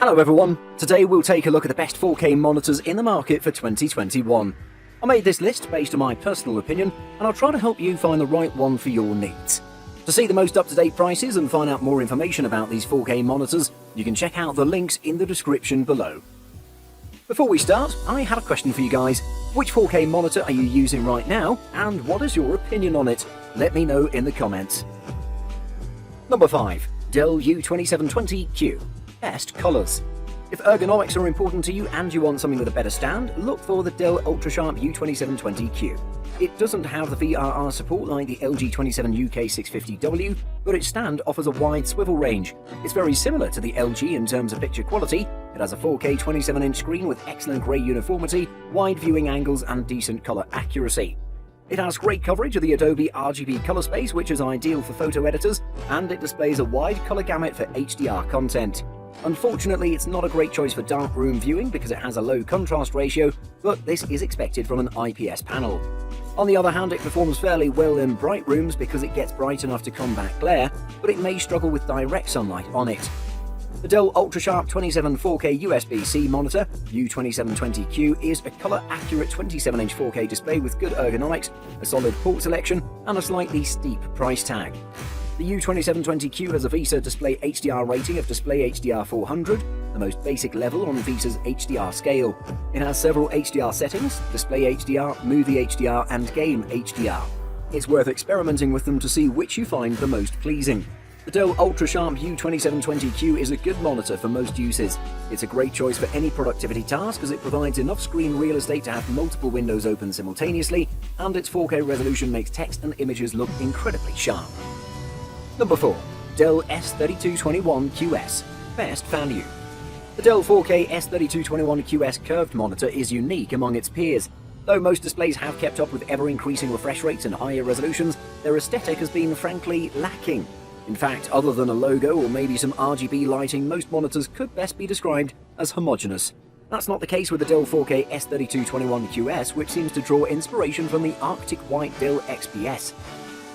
Hello everyone, today we'll take a look at the best 4K monitors in the market for 2021. I made this list based on my personal opinion, and I'll try to help you find the right one for your needs. To see the most up-to-date prices and find out more information about these 4K monitors, you can check out the links in the description below. Before we start, I have a question for you guys. Which 4K monitor are you using right now, and what is your opinion on it? Let me know in the comments. Number 5. Dell U2720Q. Best colors. If ergonomics are important to you and you want something with a better stand, look for the Dell Ultrasharp U2720Q. It doesn't have the VRR support like the LG G7 but its stand offers a wide swivel range. It's very similar to the LG in terms of picture quality. It has a 4K 27-inch screen with excellent grey uniformity, wide viewing angles and decent color accuracy. It has great coverage of the Adobe RGB color space, which is ideal for photo editors, and it displays a wide color gamut for HDR content. Unfortunately, it's not a great choice for darkroom viewing because it has a low contrast ratio, but this is expected from an IPS panel. On the other hand, it performs fairly well in bright rooms because it gets bright enough to combat glare, but it may struggle with direct sunlight on it. The Dell Ultrasharp 27 4K USB-C monitor, U2720Q, is a color-accurate 27-inch 4K display with good ergonomics, a solid port selection, and a slightly steep price tag. The U2720Q has a VESA Display HDR rating of Display HDR 400, the most basic level on VESA's HDR scale. It has several HDR settings: Display HDR, Movie HDR, and Game HDR. It's worth experimenting with them to see which you find the most pleasing. The Dell Ultrasharp U2720Q is a good monitor for most uses. It's a great choice for any productivity task as it provides enough screen real estate to have multiple windows open simultaneously, and its 4K resolution makes text and images look incredibly sharp. Number 4. Dell S3221QS. Best value. The Dell 4K S3221QS curved monitor is unique among its peers. Though most displays have kept up with ever-increasing refresh rates and higher resolutions, their aesthetic has been frankly lacking. In fact, other than a logo or maybe some RGB lighting, most monitors could best be described as homogeneous. That's not the case with the Dell 4K S3221QS, which seems to draw inspiration from the Arctic White Dell XPS.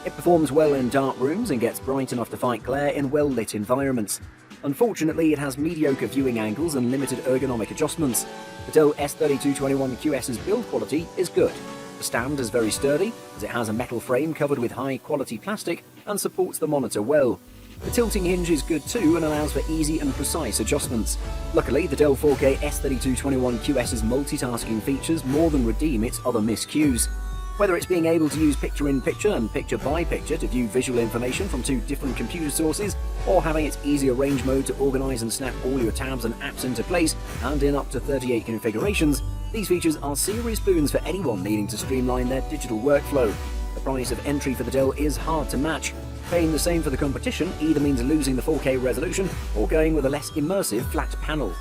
It performs well in dark rooms and gets bright enough to fight glare in well-lit environments. Unfortunately, it has mediocre viewing angles and limited ergonomic adjustments. The Dell S3221QS's build quality is good. The stand is very sturdy, as it has a metal frame covered with high-quality plastic and supports the monitor well. The tilting hinge is good too and allows for easy and precise adjustments. Luckily, the Dell 4K S3221QS's multitasking features more than redeem its other miscues. Whether it's being able to use picture-in-picture and picture-by-picture to view visual information from two different computer sources, or having its easy arrange mode to organize and snap all your tabs and apps into place, and in up to 38 configurations, these features are serious boons for anyone needing to streamline their digital workflow. The price of entry for the Dell is hard to match. Paying the same for the competition either means losing the 4K resolution or going with a less immersive flat panel.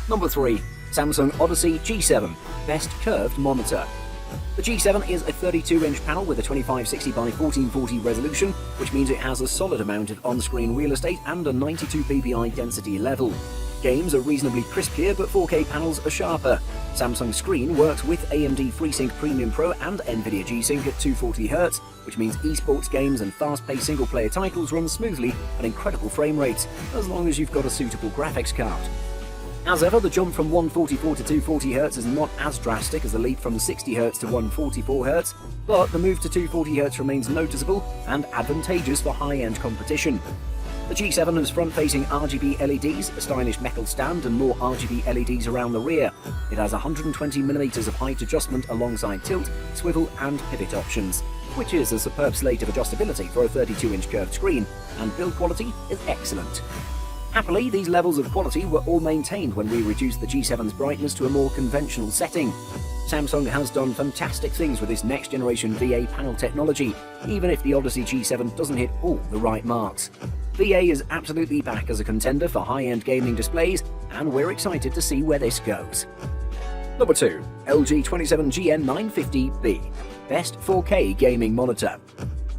Number 3. Samsung Odyssey G7. Best curved monitor. The G7 is a 32-inch panel with a 2560x1440 resolution, which means it has a solid amount of on-screen real estate and a 92 ppi density level. Games are reasonably crisp here, but 4K panels are sharper. Samsung's screen works with AMD FreeSync Premium Pro and NVIDIA G-Sync at 240Hz, which means esports games and fast-paced single-player titles run smoothly at incredible frame rates, as long as you've got a suitable graphics card. As ever, the jump from 144 to 240Hz is not as drastic as the leap from 60Hz to 144Hz, but the move to 240Hz remains noticeable and advantageous for high-end competition. The G7 has front-facing RGB LEDs, a stylish metal stand, and more RGB LEDs around the rear. It has 120mm of height adjustment alongside tilt, swivel, and pivot options, which is a superb slate of adjustability for a 32-inch curved screen, and build quality is excellent. Happily, these levels of quality were all maintained when we reduced the G7's brightness to a more conventional setting. Samsung has done fantastic things with this next-generation VA panel technology, even if the Odyssey G7 doesn't hit all the right marks. VA is absolutely back as a contender for high-end gaming displays, and we're excited to see where this goes. Number 2. LG G7 Best 4K Gaming Monitor.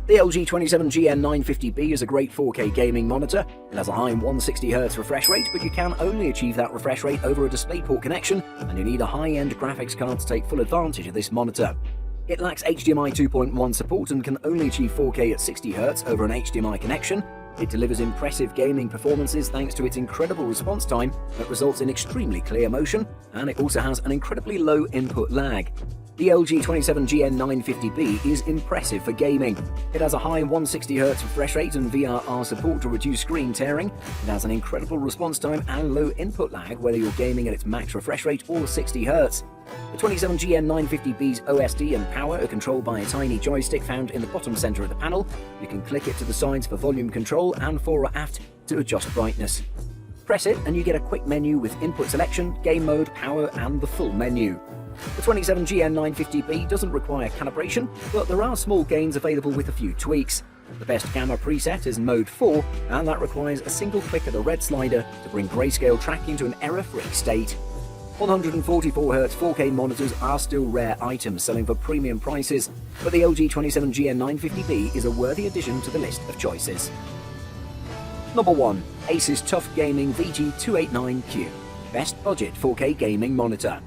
The LG G7 is a great 4K gaming monitor. It has a high 160Hz refresh rate, but you can only achieve that refresh rate over a DisplayPort connection, and you need a high-end graphics card to take full advantage of this monitor. It lacks HDMI 2.1 support and can only achieve 4K at 60Hz over an HDMI connection, It delivers impressive gaming performances thanks to its incredible response time that results in extremely clear motion, and it also has an incredibly low input lag. The LG U27GN950B is impressive for gaming. It has a high 160Hz refresh rate and VRR support to reduce screen tearing. It has an incredible response time and low input lag whether you're gaming at its max refresh rate or 60Hz. The 27GN950B's OSD and power are controlled by a tiny joystick found in the bottom center of the panel. You can click it to the sides for volume control and fore or aft to adjust brightness. Press it and you get a quick menu with input selection, game mode, power, and the full menu. The 27GN950B doesn't require calibration, but there are small gains available with a few tweaks. The best gamma preset is Mode 4, and that requires a single click of the red slider to bring grayscale tracking to an error-free state. 144Hz 4K monitors are still rare items selling for premium prices, but the LG 27GN950B is a worthy addition to the list of choices. Number 1. ASUS TUF Gaming VG289Q. Best budget 4K gaming monitor.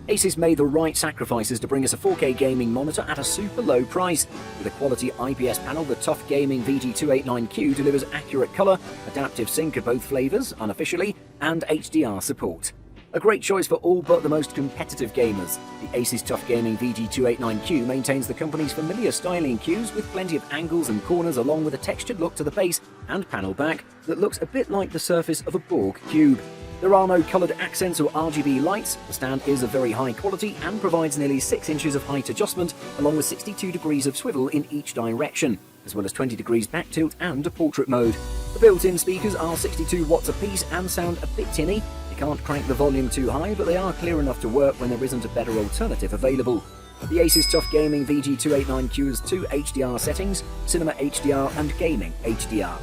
ASUS made the right sacrifices to bring us a 4K gaming monitor at a super low price. With a quality IPS panel, the TUF Gaming VG289Q delivers accurate color, adaptive sync of both flavors, unofficially, and HDR support. A great choice for all but the most competitive gamers. The ASUS TUF Gaming VG289Q maintains the company's familiar styling cues with plenty of angles and corners, along with a textured look to the base and panel back that looks a bit like the surface of a Borg cube. There are no coloured accents or RGB lights. The stand is of very high quality and provides nearly 6 inches of height adjustment, along with 62 degrees of swivel in each direction, as well as 20 degrees back tilt and a portrait mode. The built-in speakers are 62 watts apiece and sound a bit tinny. You can't crank the volume too high, but they are clear enough to work when there isn't a better alternative available. The ASUS TUF Gaming VG289Q has 2 HDR settings, Cinema HDR and Gaming HDR.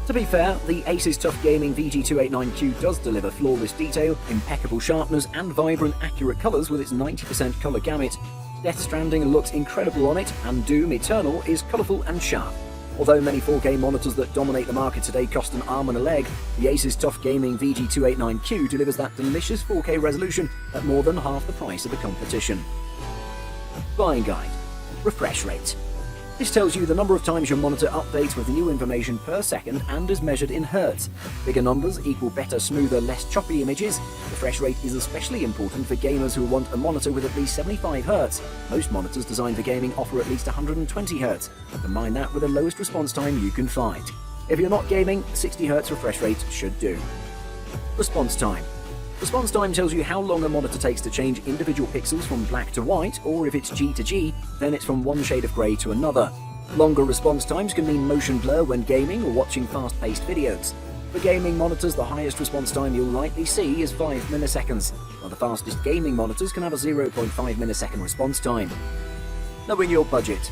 To be fair, the ASUS TUF Gaming VG289Q does deliver flawless detail, impeccable sharpness, and vibrant, accurate colours with its 90% colour gamut. Death Stranding looks incredible on it, and Doom Eternal is colourful and sharp. Although many 4K monitors that dominate the market today cost an arm and a leg, the ASUS TUF Gaming VG289Q delivers that delicious 4K resolution at more than half the price of the competition. Buying guide. Refresh rate. This tells you the number of times your monitor updates with new information per second and is measured in Hertz. Bigger numbers equal better, smoother, less choppy images. Refresh rate is especially important for gamers who want a monitor with at least 75 Hz. Most monitors designed for gaming offer at least 120 Hz. Combine that with the lowest response time you can find. If you're not gaming, 60 Hz refresh rate should do. Response time. Response time tells you how long a monitor takes to change individual pixels from black to white, or if it's G to G, then it's from one shade of grey to another. Longer response times can mean motion blur when gaming or watching fast-paced videos. For gaming monitors, the highest response time you'll likely see is 5 milliseconds, while the fastest gaming monitors can have a 0.5 millisecond response time. Knowing your budget.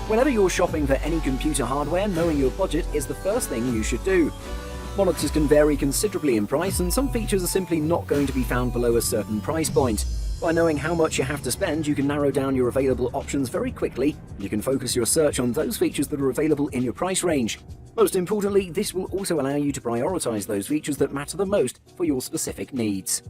Whenever you're shopping for any computer hardware, knowing your budget is the first thing you should do. Monitors can vary considerably in price, and some features are simply not going to be found below a certain price point. By knowing how much you have to spend, you can narrow down your available options very quickly, and you can focus your search on those features that are available in your price range. Most importantly, this will also allow you to prioritize those features that matter the most for your specific needs.